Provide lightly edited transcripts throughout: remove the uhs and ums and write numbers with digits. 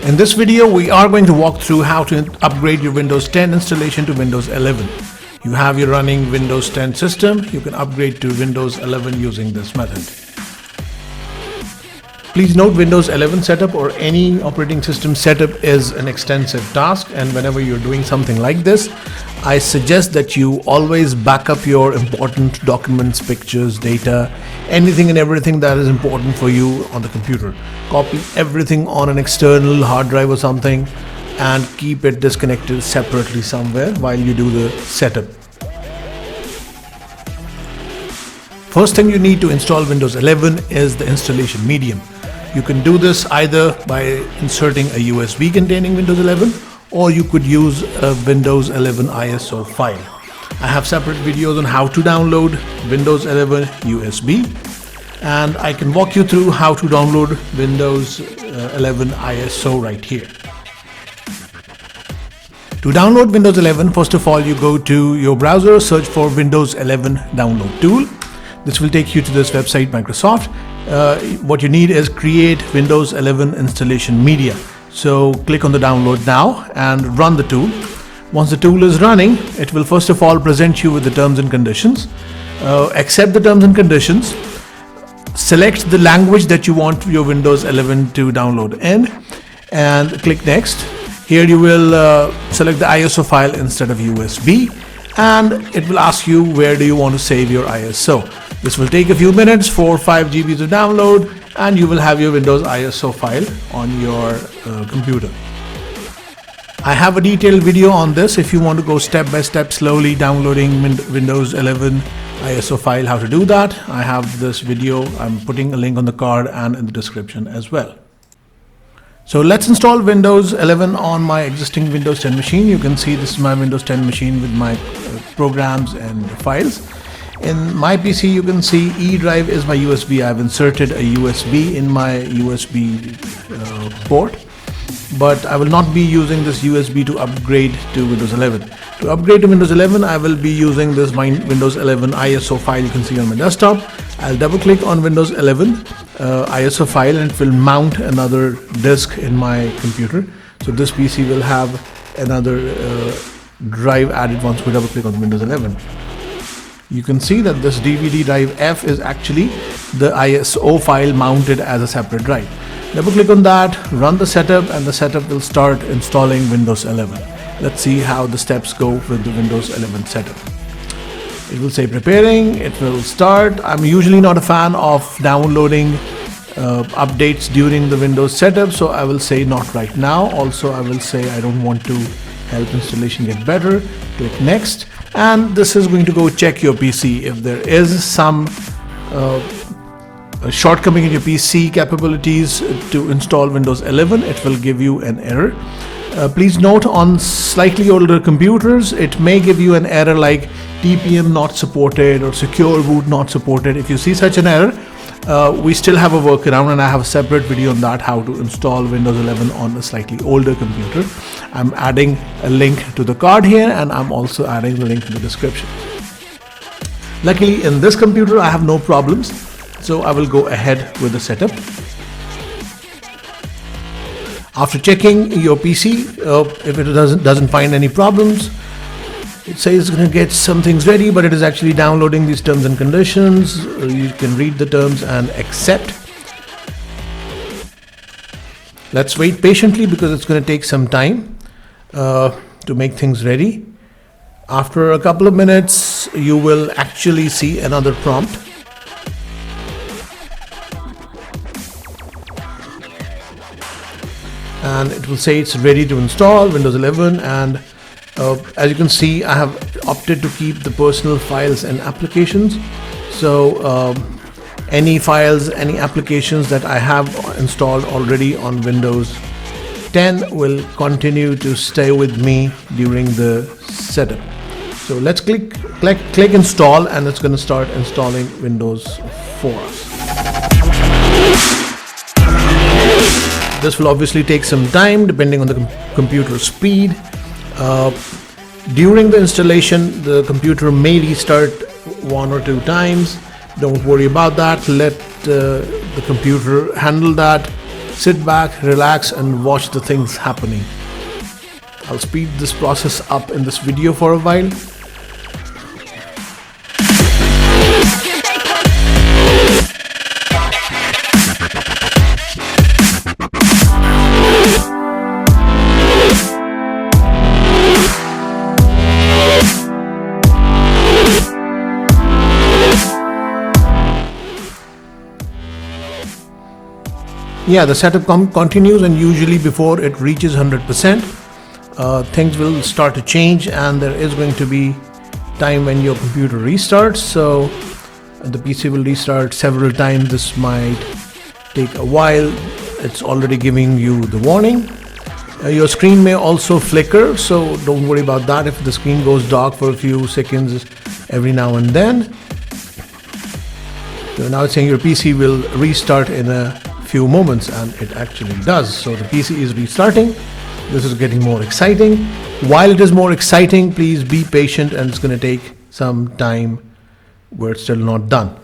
In this video, we are going to walk through how to upgrade your Windows 10 installation to Windows 11. You have your running Windows 10 system, you can upgrade to Windows 11 using this method. Please note, Windows 11 setup or any operating system setup is an extensive task, and whenever you're doing something like this, I suggest that you always back up your important documents, pictures, data, anything and everything that is important for you on the computer. Copy everything on an external hard drive or something and keep it disconnected separately somewhere while you do the setup. First thing you need to install Windows 11 is the installation medium. You can do this either by inserting a USB containing Windows 11, or you could use a Windows 11 ISO file. I have separate videos on how to download Windows 11 USB, and I can walk you through how to download Windows 11 ISO right here. To download Windows 11, first of all, you go to your browser, search for Windows 11 download tool. This will take you to this website, Microsoft. What you need is create Windows 11 installation media. So click on the download now and run the tool. Once the tool is running, it will first of all present you with the terms and conditions. Accept the terms and conditions. Select the language that you want your Windows 11 to download in and click next. Here you will select the ISO file instead of USB, and it will ask you where do you want to save your ISO. This will take a few minutes, 4 or 5 GB to download, and you will have your Windows ISO file on your computer. I have a detailed video on this if you want to go step by step slowly downloading Windows 11 ISO file, how to do that. I have this video. I'm putting a link on the card and in the description as well. So let's install Windows 11 on my existing Windows 10 machine. You can see this is my Windows 10 machine with my programs and files. In my PC, you can see E drive is my USB. I've inserted a USB in my USB port, but I will not be using this USB to upgrade to Windows 11. To upgrade to Windows 11, I will be using this Windows 11 ISO file you can see on my desktop. I'll double click on Windows 11 ISO file and it will mount another disk in my computer. So this PC will have another drive added once we double click on Windows 11. You can see that this DVD drive F is actually the ISO file mounted as a separate drive. Double click on that, run the setup, and the setup will start installing Windows 11. Let's see how the steps go with the Windows 11 setup. It will say preparing, it will start. I'm usually not a fan of downloading updates during the Windows setup, so I will say not right now. Also, I will say I don't want to help installation get better. Click next, and this is going to go check your PC. If there is some shortcoming in your PC capabilities to install Windows 11, it will give you an error. Please note, on slightly older computers, it may give you an error like TPM not supported or secure boot not supported. If you see such an error, we still have a workaround, and I have a separate video on that, how to install Windows 11 on a slightly older computer. I'm adding a link to the card here, and I'm also adding the link in the description. Luckily, in this computer, I have no problems, so I will go ahead with the setup. After checking your PC, if it doesn't find any problems, it says it's going to get some things ready, but it is actually downloading these terms and conditions. You can read the terms and accept. Let's wait patiently because it's going to take some time to make things ready. After a couple of minutes, you will actually see another prompt. And it will say it's ready to install Windows 11, and as you can see, I have opted to keep the personal files and applications. So any files, any applications that I have installed already on Windows 10 will continue to stay with me during the setup. So let's click install, and it's going to start installing Windows for us. This will obviously take some time depending on the computer speed. During the installation, the computer may restart 1 or 2 times. Don't worry about that. Let the computer handle that. sit back, relax, and watch the things happening. I'll speed this process up in this video for a while. Yeah, the setup continues, and usually before it reaches 100%, things will start to change, and there is going to be time when your computer restarts. So the PC will restart several times. This might take a while. It's already giving you the warning. Your screen may also flicker, so don't worry about that if the screen goes dark for a few seconds every now and then. So now it's saying your PC will restart in a few moments, and it actually does. So the PC is restarting. This is getting more exciting. While it is more exciting, please be patient, and it's going to take some time where it's still not done.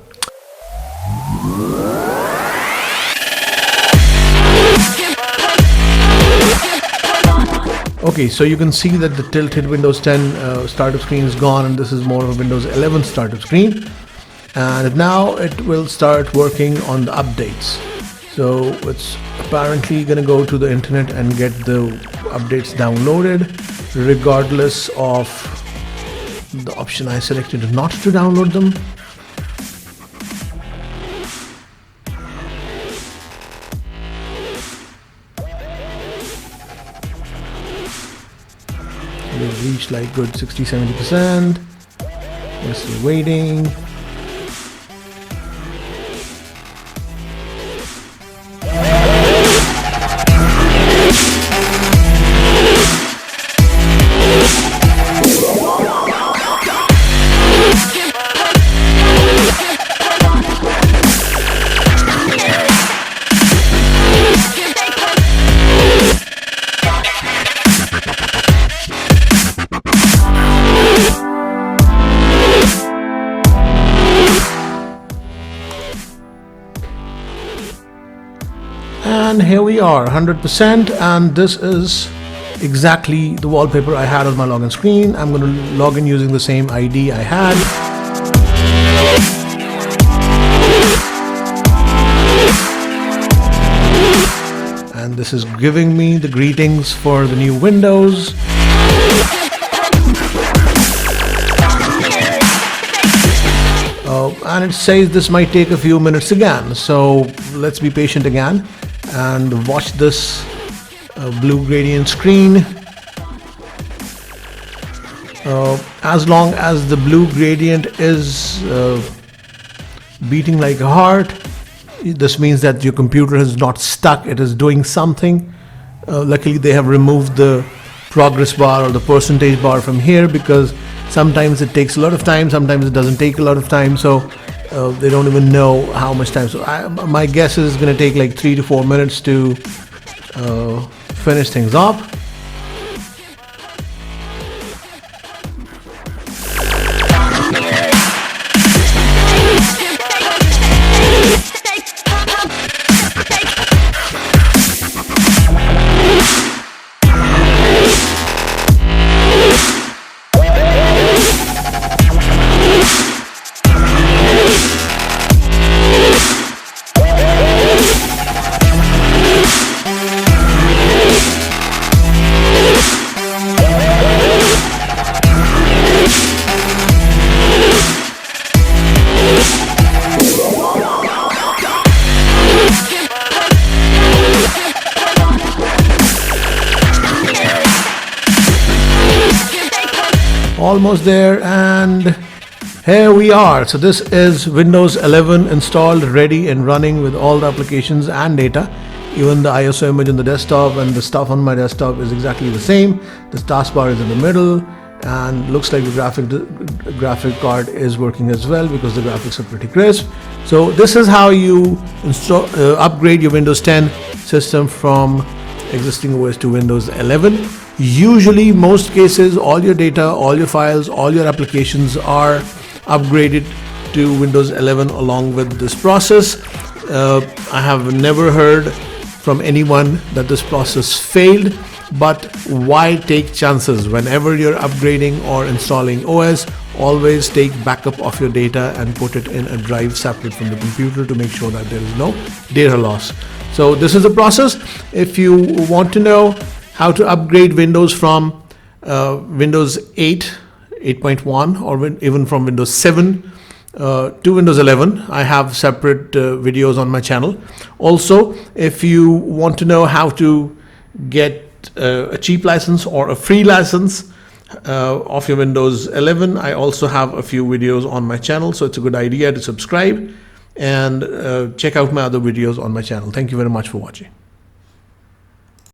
Okay, so you can see that the tilted Windows 10 startup screen is gone, and this is more of a Windows 11 startup screen. And now it will start working on the updates. So it's apparently going to go to the internet and get the updates downloaded, regardless of the option I selected not to download them. We've reached like good 60-70%. We're still waiting. And here we are, 100%, and this is exactly the wallpaper I had on my login screen. I'm going to log in using the same ID I had. And this is giving me the greetings for the new Windows. And it says this might take a few minutes again, so let's be patient again and watch this blue gradient screen. As long as the blue gradient is beating like a heart, this means that your computer is not stuck, it is doing something. Luckily they have removed the progress bar or the percentage bar from here, because sometimes it takes a lot of time, sometimes it doesn't take a lot of time, so they don't even know how much time. So my guess is it's going to take like 3 to 4 minutes to finish things up. Almost there, and here we are. So this is Windows 11 installed, ready and running with all the applications and data. Even the ISO image on the desktop and the stuff on my desktop is exactly the same. The taskbar is in the middle, and looks like the graphic card is working as well, because the graphics are pretty crisp. So this is how you install, upgrade your Windows 10 system from existing OS to Windows 11. Usually, most cases, all your data, all your files, all your applications are upgraded to Windows 11 along with this process. I have never heard from anyone that this process failed, but why take chances? Whenever you're upgrading or installing OS, always take backup of your data and put it in a drive separate from the computer to make sure that there is no data loss. So this is the process. If you want to know how to upgrade Windows from Windows 8, 8.1, or even from Windows 7 to Windows 11, I have separate videos on my channel. Also, if you want to know how to get a cheap license or a free license of your Windows 11, I also have a few videos on my channel, so it's a good idea to subscribe and check out my other videos on my channel. Thank you very much for watching.